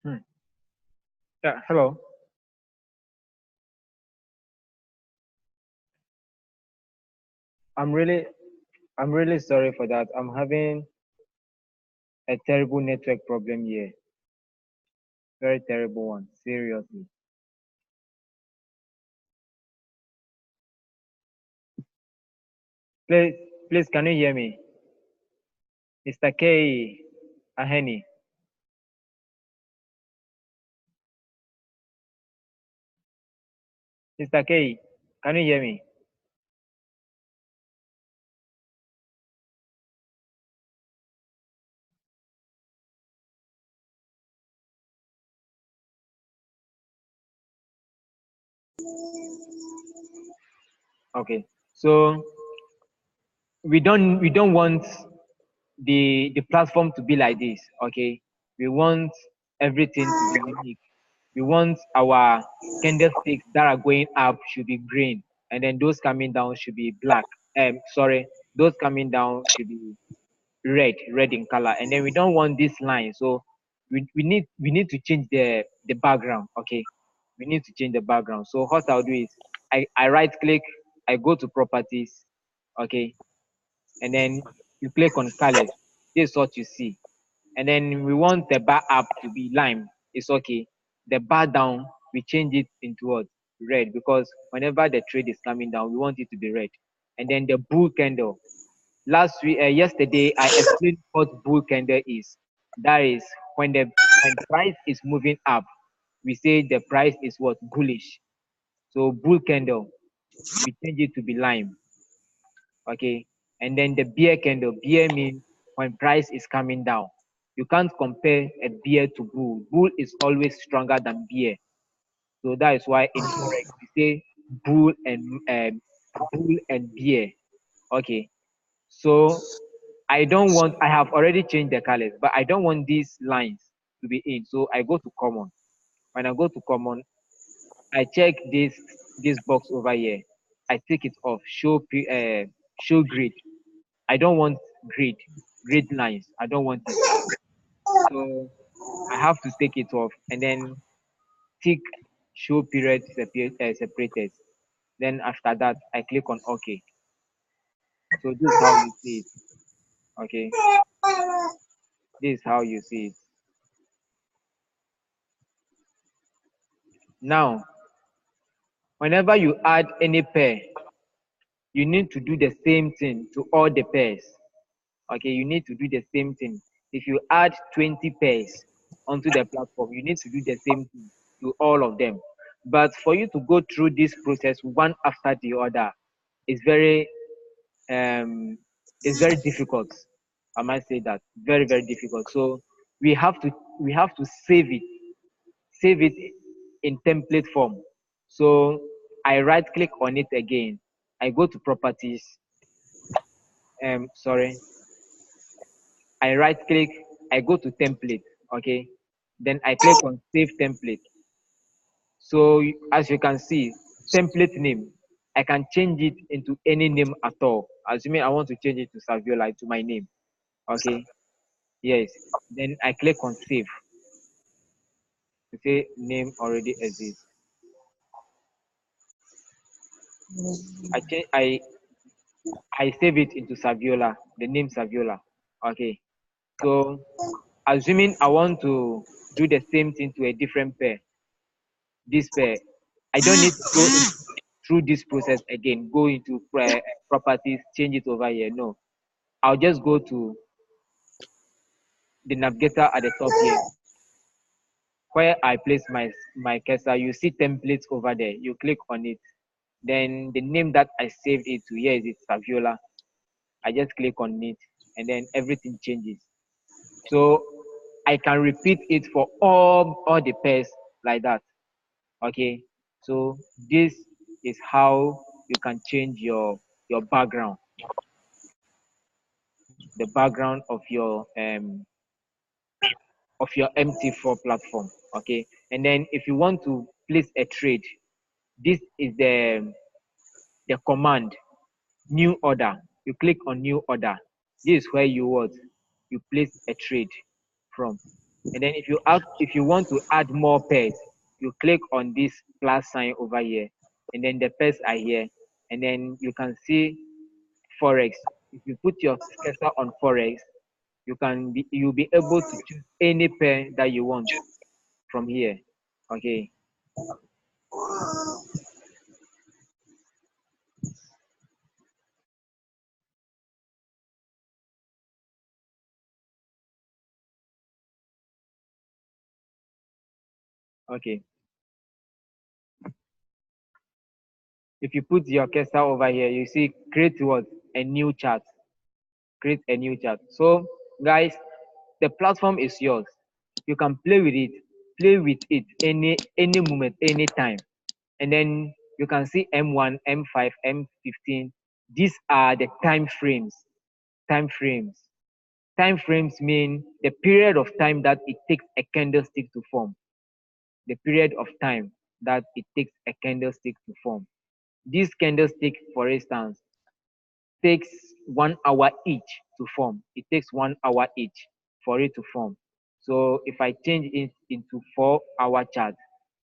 Hmm. Yeah, hello. I'm really I'm really sorry for that. I'm having a terrible network problem here. Very terrible one. Seriously. Please, please, can you hear me? Mr. K. Aheni. Mr. K, can you hear me? Okay. So we don't want the platform to be like this. Okay. We want everything to be unique. We want our candlesticks that are going up should be green, and then those coming down should be black. Sorry, those coming down should be red in color, and then we don't want this line. So we need to change the background. Okay, we need to change the background. So what I'll do is I right click, I go to properties. Okay, and then you click on colors. This is what you see, and then we want the bar up to be lime. It's okay. The bar down, we change it into what? Red, because whenever the trade is coming down, we want it to be red. And then the bull candle. Yesterday, I explained what bull candle is. That is when price is moving up, we say the price is what? Bullish. So bull candle, we change it to be lime. Okay, and then the bear candle. Bear means when price is coming down. You can't compare a bear to bull. Bull is always stronger than bear. So that is why in forex we say bull and bear. Okay, so I have already changed the colors, but I don't want these lines to be in. So I go to common. When I go to common, I check this box over here. I take it off. Show grid. I don't want grid lines. I don't want it. So I have to take it off and then tick show period separated. Then after that, I click on OK. So this is how you see it. Okay, this is how you see it. Now, whenever you add any pair, you need to do the same thing to all the pairs. Okay, you need to do the same thing. If you add 20 pairs onto the platform, you need to do the same thing to all of them. But for you to go through this process one after the other is um very difficult. I might say that very very difficult. So we have to save it in template form. So I right click on it again. I go to properties. Sorry, I right click, I go to template, okay? Then I click on save template. So as you can see, template name, I can change it into any name at all. Assuming I want to change it to Saviola, to my name, okay? Yes. Then I click on save. To say name already exists. I change, I save it into Saviola, the name Saviola, okay? So assuming I want to do the same thing to a different pair, this pair, I don't need to go through this process again, go into properties, change it over here. No, I'll just go to the navigator at the top here where I place my cursor. You see templates over there. You click on it. Then the name that I saved it to, here is it, Saviola. I just click on it and then everything changes. So I can repeat it for all the pairs like that. Okay, so this is how you can change your background, the background of your MT4 platform. Okay, and then if you want to place a trade, this is the command new order. You click on new order. This is where you place a trade from. And then if you want to add more pairs, you click on this plus sign over here, and then the pairs are here, and then you can see forex. If you put your cursor on forex, you'll be able to choose any pair that you want from here. Okay. Okay. If you put your cursor over here, you see create what? A new chart. Create a new chart. So guys, the platform is yours. You can play with it any moment, anytime. And then you can see M1, M5, M15. These are the time frames. Time frames. Time frames mean the period of time that it takes a candlestick to form. The period of time that it takes a candlestick to form. This candlestick, for instance, takes 1 hour each to form. It takes 1 hour each for it to form. So if I change it into 4 hour chart,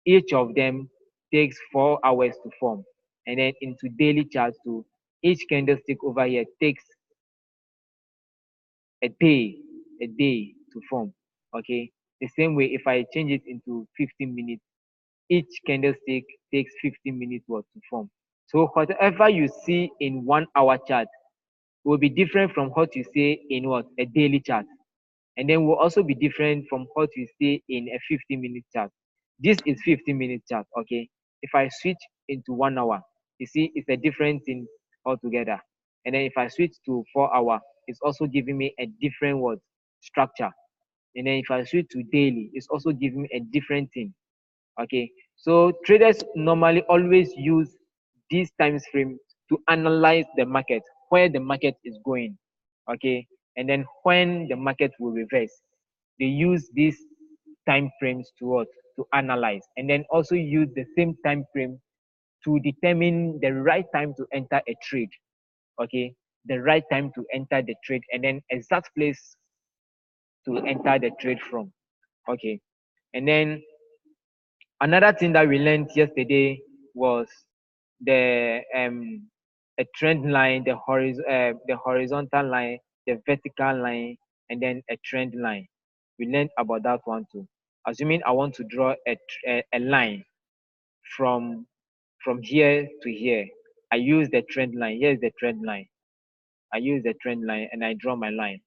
each of them takes 4 hours to form. And then into daily charts too, each candlestick over here takes a day, a day to form. Okay. The same way, if I change it into 15 minutes, each candlestick takes 15 minutes worth to form. So whatever you see in 1 hour chart will be different from what you see in what? A daily chart. And then will also be different from what you see in a 15-minute chart. This is 15-minute chart, okay? If I switch into 1 hour, you see it's a different thing altogether. And then if I switch to 4 hour, it's also giving me a different what? Structure. And then if I switch to daily, it's also giving me a different thing. Okay, so traders normally always use these time frames to analyze the market, where the market is going. Okay, and then when the market will reverse, they use these time frames to what? To analyze, and then also use the same time frame to determine the right time to enter a trade. Okay, the right time to enter the trade, and then exact place to enter the trade from. Okay, and then another thing that we learned yesterday was the a trend line, the horizontal line, the vertical line, and then a trend line. We learned about that one too. Assuming I want to draw a line from here to here, I use the trend line. Here's the trend line. I use the trend line and I draw my line.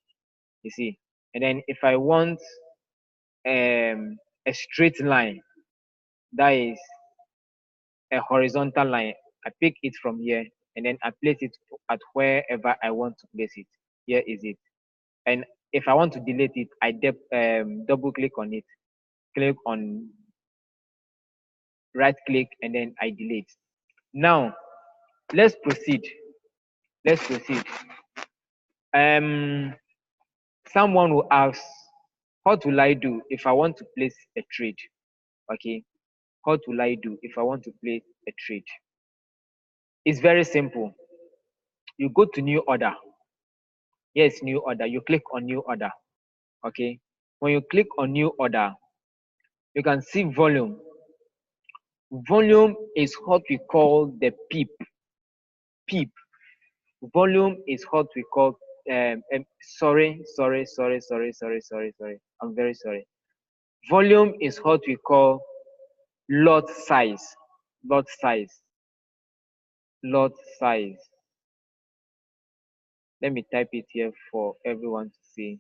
You see, and then if I want a straight line, that is a horizontal line. I pick it from here and then I place it at wherever I want to place it. Here is it. And if I want to delete it, I double click on it, click on right click, and then I delete. Now, let's proceed. Let's proceed. Um, Someone will ask, what will I do if I want to place a trade? Okay, what will I do if I want to place a trade? It's very simple. You go to new order. Yes, new order. You click on new order. Okay. When you click on new order, you can see volume. Volume is what we call the PEEP. PEEP. Volume is what we call sorry. I'm very sorry. Volume is what we call lot size. Lot size. Lot size. Let me type it here for everyone to see.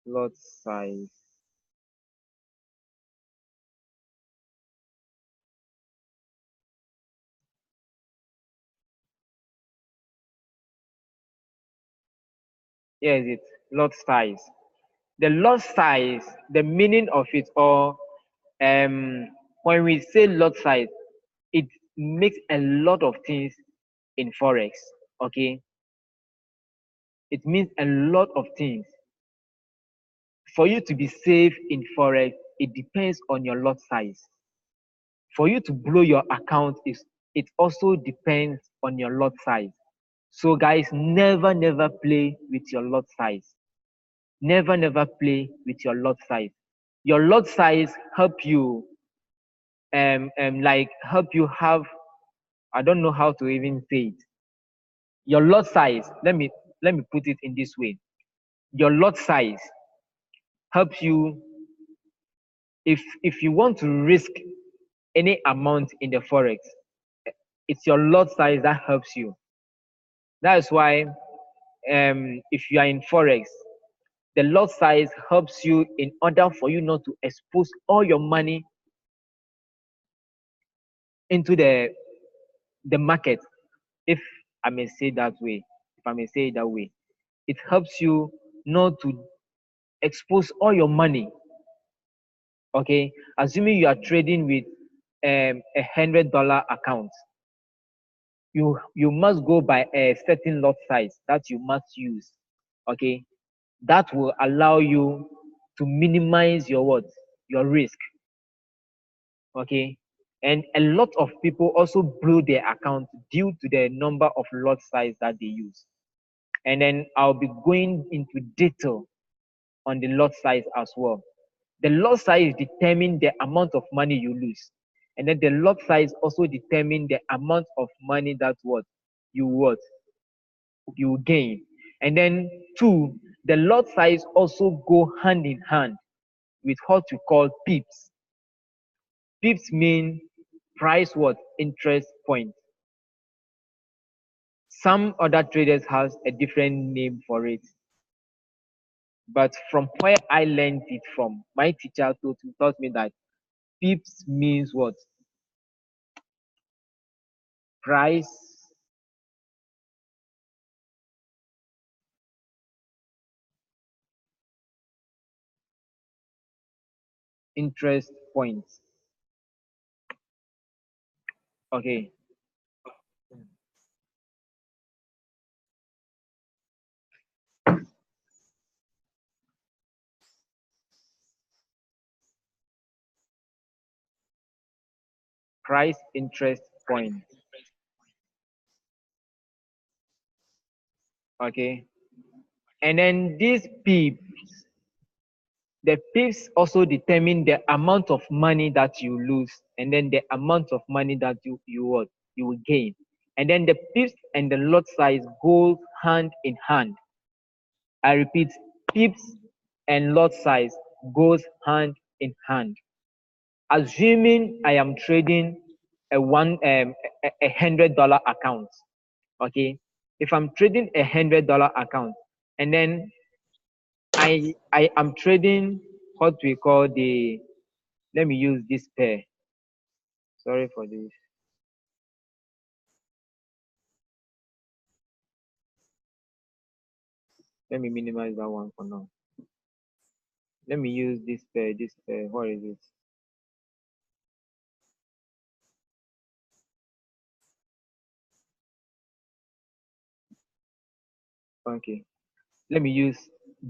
Lot size. Here is it. Lot size. The lot size, the meaning of it all, when we say lot size, it makes a lot of things in forex. Okay, it means a lot of things. For you to be safe in forex, it depends on your lot size. For you to blow your account, it also depends on your lot size. So guys, never play with your lot size. Never play with your lot size. Your lot size help you help you have, I don't know how to even say it. Your lot size, let me put it in this way. Your lot size helps you if you want to risk any amount in the forex, it's your lot size that helps you. That is why if you are in forex, the lot size helps you in order for you not to expose all your money into the market, if I may say that way. If I may say it that way, it helps you not to expose all your money. Okay, assuming you are trading with $100 account, you must go by a certain lot size that you must use. Okay, that will allow you to minimize your what, your risk. Okay, and a lot of people also blew their account due to the number of lot size that they use. And then I'll be going into detail on the lot size as well. The lot size determines the amount of money you lose, and then the lot size also determines the amount of money that what you gain. And then two, the lot size also go hand in hand with what we call pips. Pips mean price what, interest point. Some other traders has a different name for it, but from where I learned it from, my teacher taught me that pips means what, price interest points. Okay, price interest point. Okay, and then these pips, the pips also determine the amount of money that you lose, and then the amount of money that you will gain. And then the pips and the lot size goes hand in hand. I repeat, pips and lot size goes hand in hand. Assuming I am trading a $100 account, okay. If I'm trading a $100 account, and then I am trading what we call the, let me use this pair. Sorry for this. Let me minimize that one for now. Let me use this pair. This pair. What is it? Okay. Let me use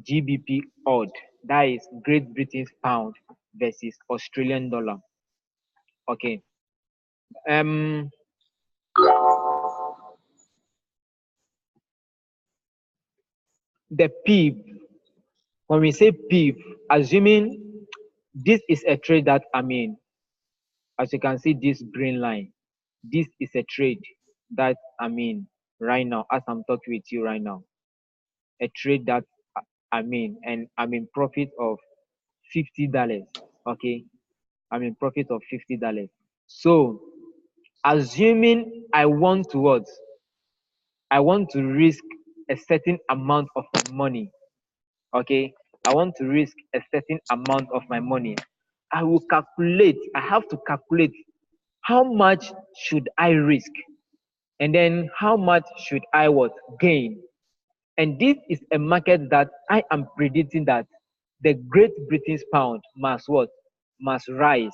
GBP odd. That is Great Britain's pound versus Australian dollar. Okay. The PEEP, when we say PEEP, assuming this is a trade that I'm in, as you can see this green line, this is a trade that I'm in right now as I'm talking with you right now. A trade that I'm in, and I'm in profit of $50. Okay, I'm in profit of $50. So assuming I want to what? I want to risk a certain amount of my money. Okay, I want to risk a certain amount of my money. I will calculate, I have to calculate how much should I risk, and then how much should I what, gain. And this is a market that I am predicting that the Great British pound must what, must rise.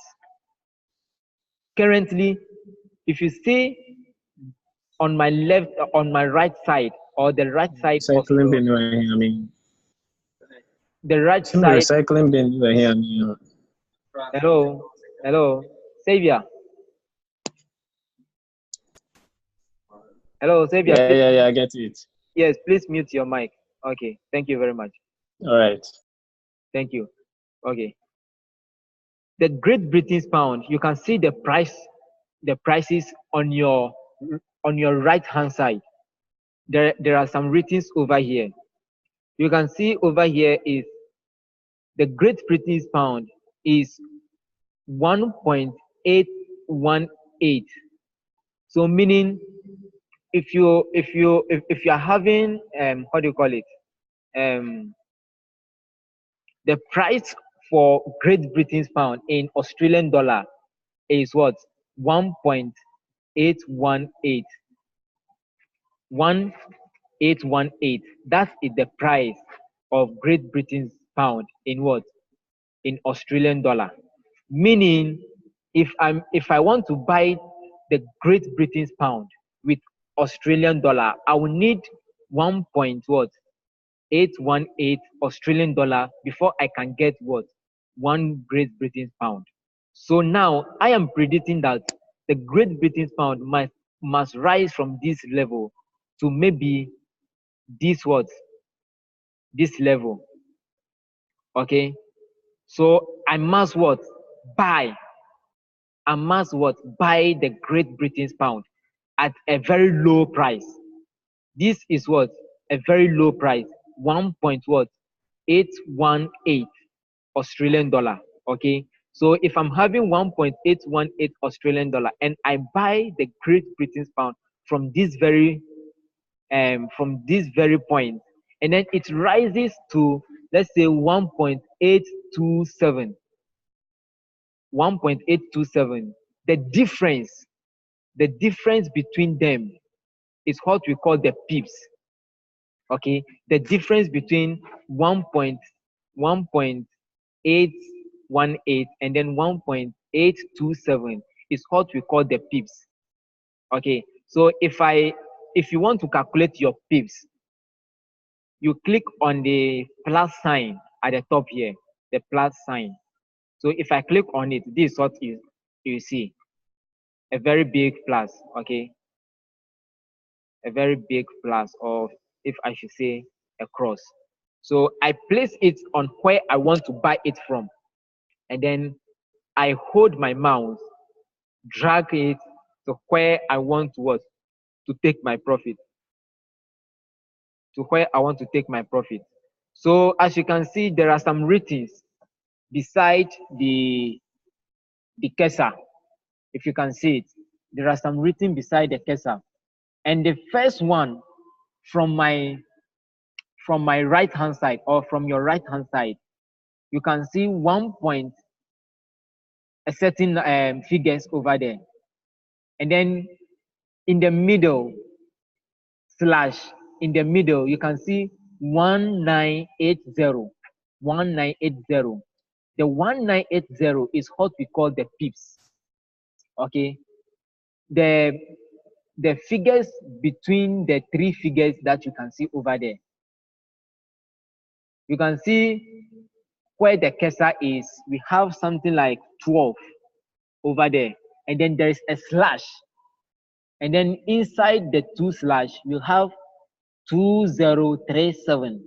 Currently, if you see on my left, on my right side, or the right side of Recycling bin right here, I mean. the right Some side. recycling bin right here, I mean. Hello, Xavier. Hello, Xavier. Yeah, Please, yeah, yeah, I get it. yes, please mute your mic. Okay, thank you very much. All right. Thank you. Okay. The Great British pound, you can see the prices on your right hand side. There are some ratings over here. You can see over here is the Great British pound is 1.818. So meaning if you are having how do you call it, um the price for Great British pound in Australian dollar is what? 1.818. 1818. That is the price of Great Britain's pound in what? In Australian dollar. Meaning, if I want to buy the Great Britain's pound with Australian dollar, I will need 1 point what? 818 Australian dollar before I can get what? One Great British pound. So now I am predicting that the Great British pound must rise from this level to maybe this what? This level. Okay. So I must what? Buy. I must what? Buy the Great British pound at a very low price. This is what? A very low price. 1 point what? 818 Australian dollar. Okay. So if I'm having 1.818 Australian dollar and I buy the Great British pound from from this very point, and then it rises to, let's say, 1.827. 1.827. The difference between them is what we call the pips. Okay, the difference between 1.818 and then 1.827 is what we call the pips. Okay, so if you want to calculate your pips, you click on the plus sign at the top here, the plus sign. So if I click on it, this is what you see, a very big plus. Okay, a very big plus, or if I should say a cross. So I place it on where I want to buy it from, and then I hold my mouse, drag it to where I want to what? To take my profit. To where I want to take my profit. So as you can see, there are some ratings beside the cursor. If you can see it, there are some written beside the cursor. And the first one from my right hand side, or from your right hand side, you can see 1 point a certain figures over there. And then in the middle slash, in the middle, you can see 1980. 1980. The 1980 is what we call the pips. Okay. The figures between the three figures that you can see over there. You can see where the cursor is, we have something like 12 over there, and then there is a slash, and then inside the two slash you have 2037,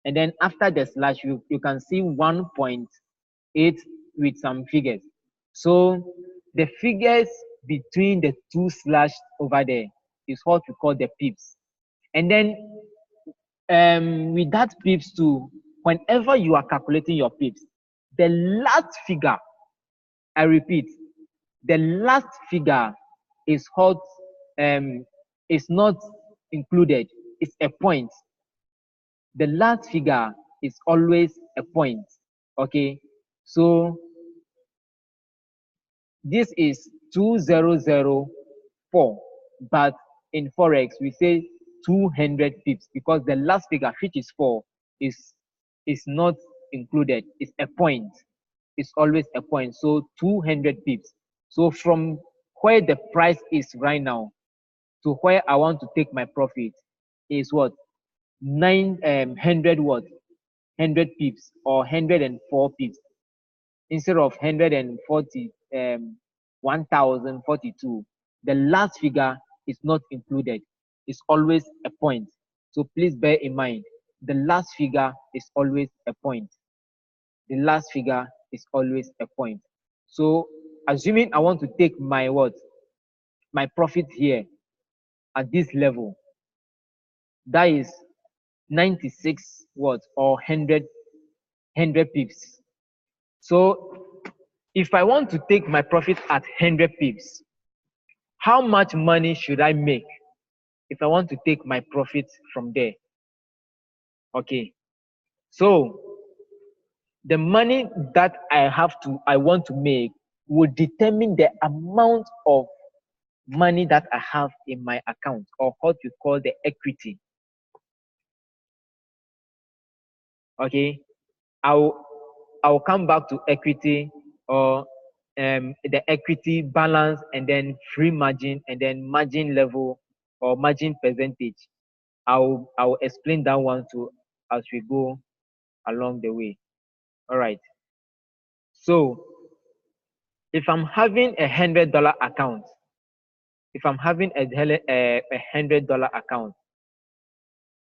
and then after the slash you can see 1.8 with some figures. So the figures between the two slash over there is what we call the pips. And then with that pips too, whenever you are calculating your pips, the last figure, I repeat, the last figure is what is not included. It's a point. The last figure is always a point. Okay, so this is 2004, but in forex we say 200 pips because the last figure, which is 4, is not included. It's a point. It's always a point. So 200 pips. So from where the price is right now to where I want to take my profit is what? 900 what? 100 pips or 104 pips instead of 140 1042. The last figure is not included. It's always a point. So please bear in mind, the last figure is always a point. The last figure is always a point. So assuming I want to take my what? My profit here at this level, that is 96 what, or 100 pips. So if I want to take my profit at 100 pips, how much money should I make if I want to take my profit from there? Okay, so the money that I want to make will determine the amount of money that I have in my account, or what we call the equity. Okay, I'll come back to equity, or the equity balance, and then free margin, and then margin level or margin percentage. I'll explain that one too as we go along the way. All right. So if I'm having $100 account, if I'm having a $100 account,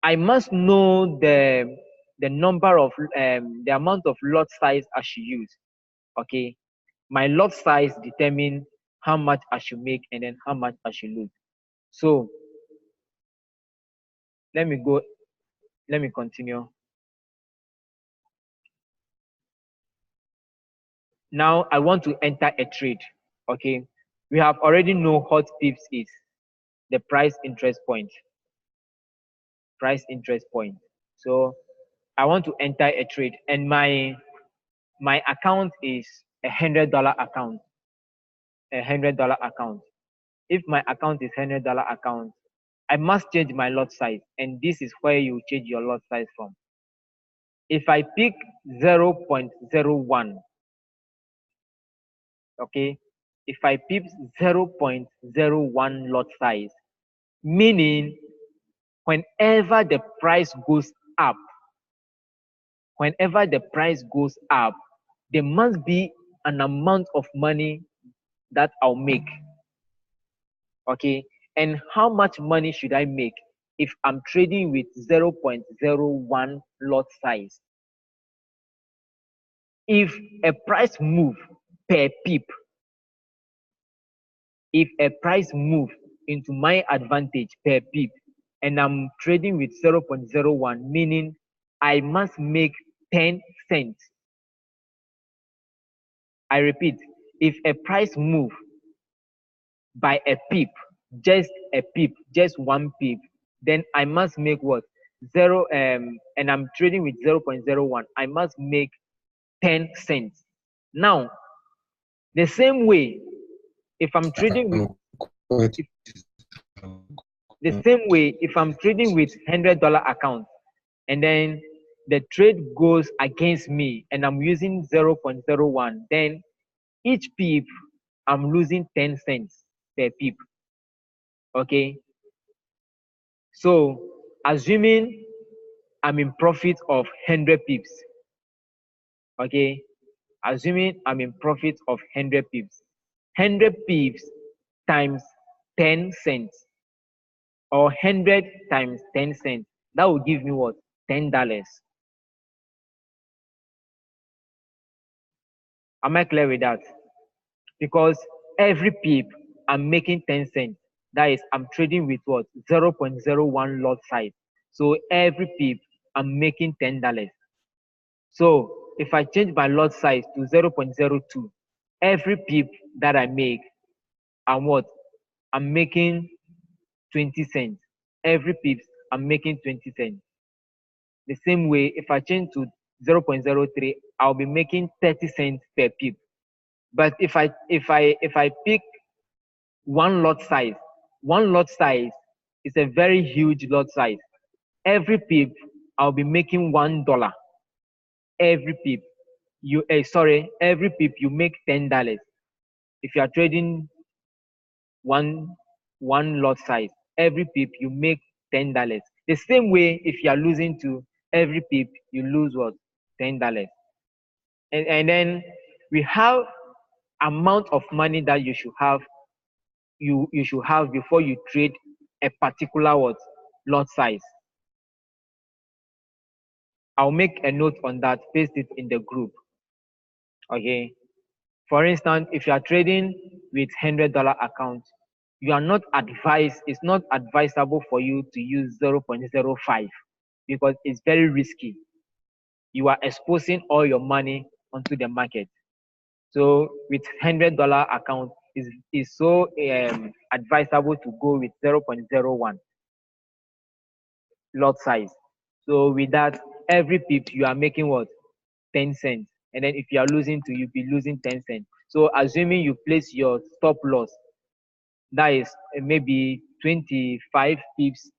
I must know the number of the amount of lot size I should use. Okay, my lot size determine how much I should make and then how much I should lose. So let me continue. Now I want to enter a trade. Okay, we have already know what pips is, the price interest point. Price interest point. So I want to enter a trade, and my account is $100 account. $100 account. If my account is $100 account, I must change my lot size, and this is where you change your lot size from. If I pick 0.01, okay, if I pick 0.01 lot size, meaning whenever the price goes up, there must be an amount of money that I'll make. Okay, and how much money should I make if I'm trading with 0.01 lot size? If a price move per pip, if a price move into my advantage per pip, and I'm trading with 0.01, meaning I must make 10 cents. I repeat, if a price move by a pip, just a pip, just one pip, then I must make what? And I'm trading with 0.01, I must make 10 cents. Now, the same way, if I'm trading with $100 account, and then the trade goes against me and I'm using 0.01, then each pip I'm losing 10 cents per pip. Okay, so assuming I'm in profit of 100 pips, okay, assuming I'm in profit of 100 pips, 100 pips times 10 cents, or 100 times 10 cents, that will give me what? $10. Am I clear with that? Because every pip I'm making 10 cents. That is, I'm trading with what? 0.01 lot size. So every pip I'm making $10. So if I change my lot size to 0.02, every pip that I make, I'm what? I'm making 20 cents. Every pip I'm making 20 cents. The same way, if I change to 0.03, I'll be making 30 cents per pip. But if I pick one lot size is a very huge lot size. Every pip I'll be making $1. Every pip every pip you make $10. If you are trading one lot size, every pip you make $10. The same way, if you are losing to every pip, you lose what? $10. And then we have amount of money that you should have you should have before you trade a particular what lot size. I'll make a note on that, paste it in the group. Okay. For instance, if you are trading with $100 account, you are not advised, it's not advisable for you to use 0.05 because it's very risky. You are exposing all your money onto the market. So with $100 account, is so advisable to go with 0.01 lot size. So with that, every pip you are making what? 10 cents. And then if you are losing to, you'll be losing 10 cents. So assuming you place your stop loss, that is maybe 25 pips,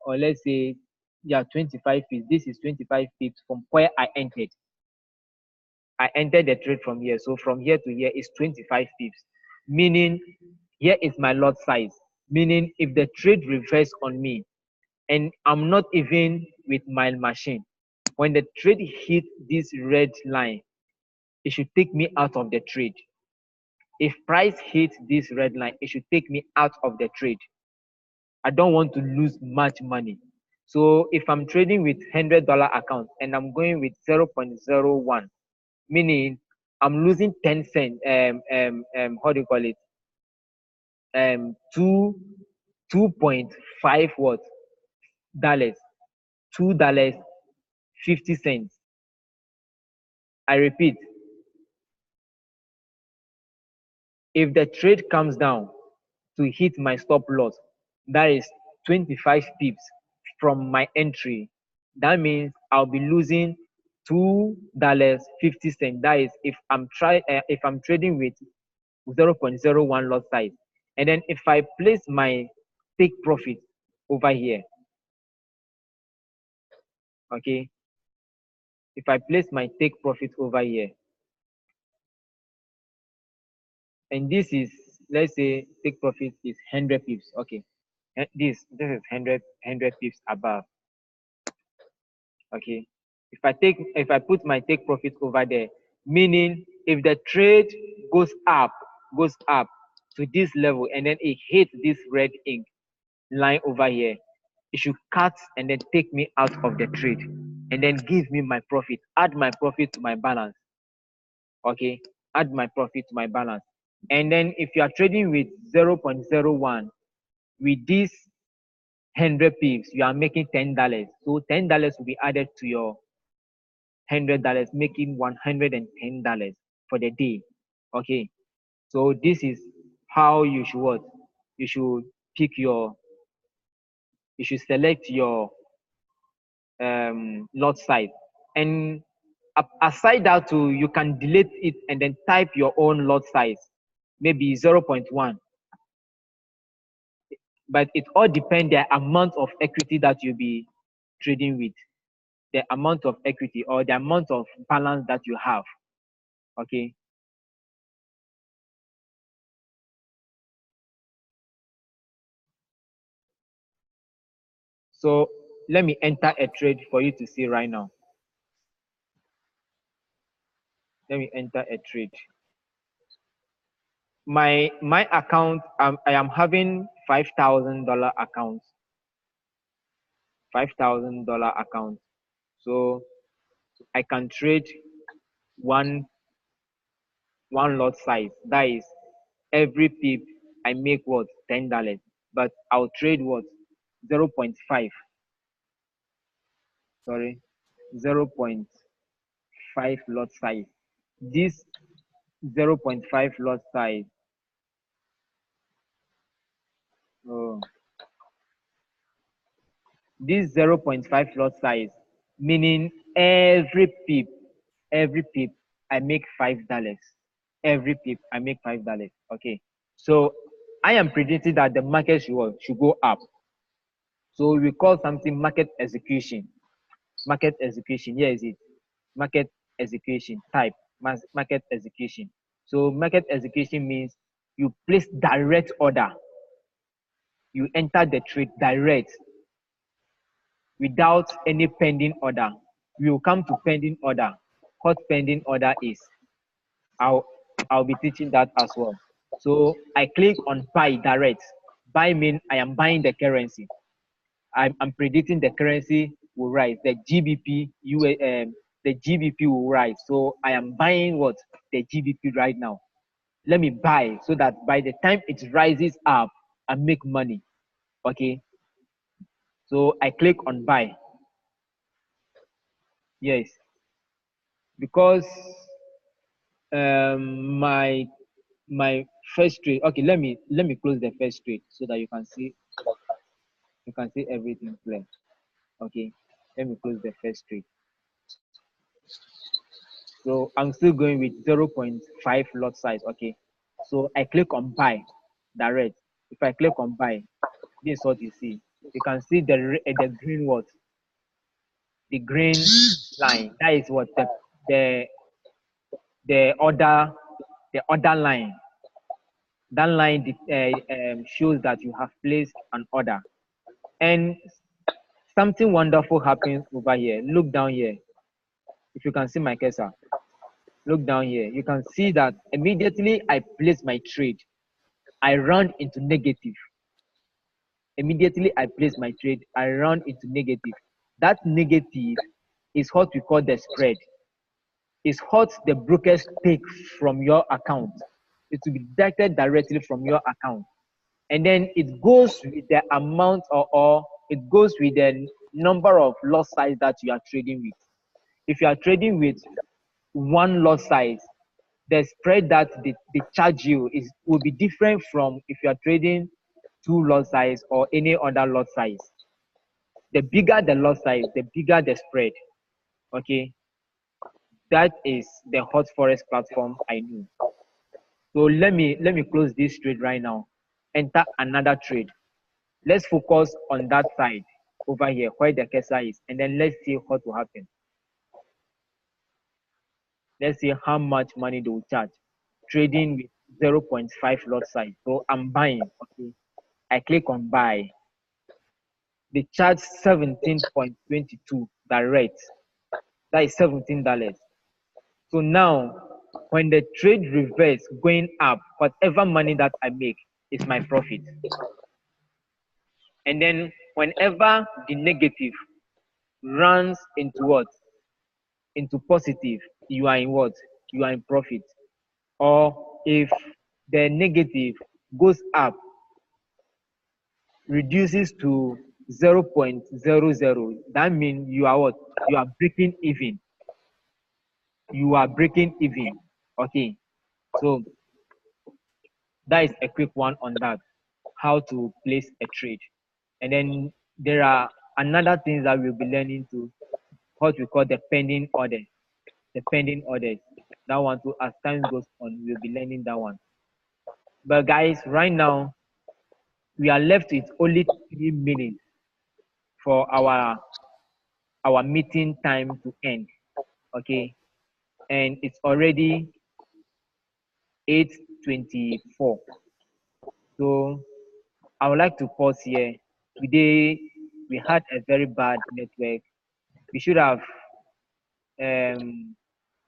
or let's say, yeah, 25 pips. This is 25 pips from where I entered. I entered the trade from here. So from here to here is 25 pips, meaning here is my lot size. Meaning if the trade reverse on me and I'm not even with my machine, when the trade hit this red line, it should take me out of the trade. If price hits this red line, it should take me out of the trade. I don't want to lose much money. So if I'm trading with $100 account and I'm going with 0.01, meaning I'm losing 10 cents, how do you call it? 2.5 what? Dollars, $2.50. I repeat, if the trade comes down to hit my stop loss, that is 25 pips from my entry, that means I'll be losing $2.50. That is if I'm trading with 0.01 lot size. And then if I place my take profit over here, okay, if I place my take profit over here, and this is, let's say take profit is 100 pips, okay, this is 100 pips above, okay. If I put my take profit over there, meaning if the trade goes up to this level and then it hits this red ink line over here, it should cut and then take me out of the trade and then give me my profit, add my profit to my balance, okay, add my profit to my balance. And then if you are trading with 0.01, with this 100 pips, you are making $10. So $10 will be added to your $100, making $110 for the day. Okay. So this is how you should what? You should pick your, you should select your lot size. And aside that too, you can delete it and then type your own lot size, maybe 0.1. But it all depends the amount of equity that you'll be trading with, the amount of equity or the amount of balance that you have. Okay. So let me enter a trade for you to see right now. Let me enter a trade. My account, I am having $5,000 account. $5,000 account. So I can trade one lot size. That is every pip I make what? $10. But I'll trade what? 0.5. Sorry, 0.5 lot size. This 0.5 lot size. Oh, this 0.5 lot size, meaning every pip, I make $5. Every pip, I make $5. Okay. So I am predicting that the market should go up. So we call something market execution. Market execution. Here is it. Market execution type. Market execution. So market execution means you place direct order. You enter the trade direct without any pending order. We will come to pending order. What pending order is. I'll be teaching that as well. So I click on buy direct. Buy mean I am buying the currency. I'm predicting the currency will rise. The GBP, the GBP will rise. So I am buying what? The GBP right now. Let me buy so that by the time it rises up, I make money. Okay. So I click on buy. Yes. Because my first trade. Okay, let me close the first trade so that you can see everything clear. Okay, let me close the first trade. So I'm still going with 0.5 lot size. Okay, so I click on buy direct. If I click on buy, this is what you see. You can see the green what, the green line. That is what the the order the order line. That line shows that you have placed an order, and something wonderful happens over here. Look down here. If you can see my cursor, look down here. You can see that immediately I place my trade, I run into negative. Immediately I place my trade, I run into negative. That negative is what we call the spread. Is what the brokers take from your account. It will be deducted directly from your account. And then it goes with the amount, or it goes with the number of lot size that you are trading with. If you are trading with one lot size, the spread that they charge you will be different from if you are trading two lot size or any other lot size. The bigger the lot size, the bigger the spread. Okay, that is the Hot Forex platform I know. So let me close this trade right now. Enter another trade. Let's focus on that side over here where the cursor is, and then let's see what will happen. Let's see how much money they will charge. Trading with 0.5 lot size. So I'm buying. Okay, I click on buy. They charge 17.22 direct. That is $17. So now, when the trade reverse going up, whatever money that I make is my profit. And then whenever the negative runs into what? Into positive, you are in what? You are in profit. Or if the negative goes up, reduces to 0.00, that means you are what? You are breaking even. You are breaking even. Okay. So that is a quick one on that, how to place a trade. And then there are another things that we'll be learning to, what we call the pending order. The pending orders. That one too, as time goes on, we'll be learning that one. But guys, right now we are left with only 3 minutes for our meeting time to end. Okay, and it's already 8:24. So I would like to pause here. Today we had a very bad network. We should have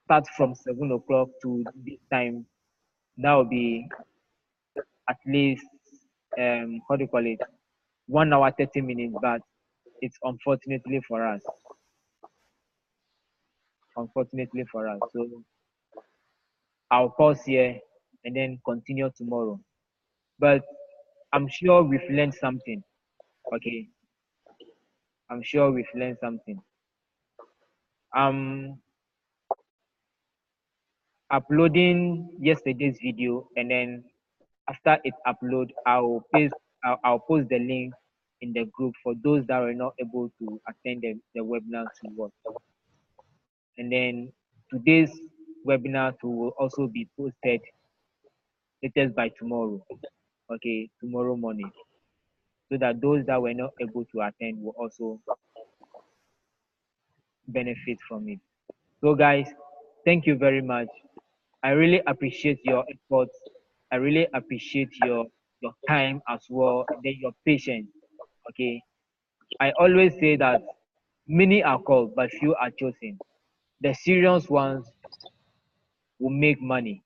start from 7 o'clock to this time. That will be at least what do you call it, 1 hour 30 minutes. But it's unfortunately for us. Unfortunately for us. So I'll pause here and then continue tomorrow. But I'm sure we've learned something. Okay. I'm sure we've learned something. I'm uploading yesterday's video, and then after it upload, I'll post the link in the group for those that were not able to attend the webinar to watch. And then today's webinar will also be posted latest by tomorrow. Okay, tomorrow morning, so that those that were not able to attend will also benefit from it. So guys, thank you very much. I really appreciate your efforts. I really appreciate your time as well, and then your patience. Okay. I always say that many are called, but few are chosen. The serious ones will make money.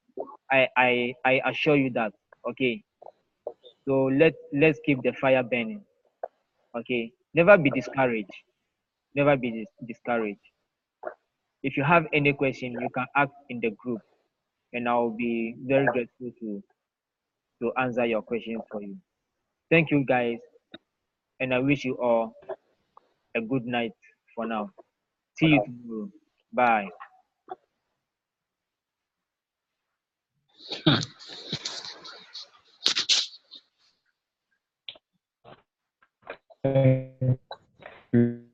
I assure you that. Okay. So let's keep the fire burning. Okay. Never be discouraged. Never be discouraged. If you have any question, you can ask in the group, and I'll be very grateful to answer your questions for you. Thank you guys, and I wish you all a good night for now. See you tomorrow. Bye. Thank you.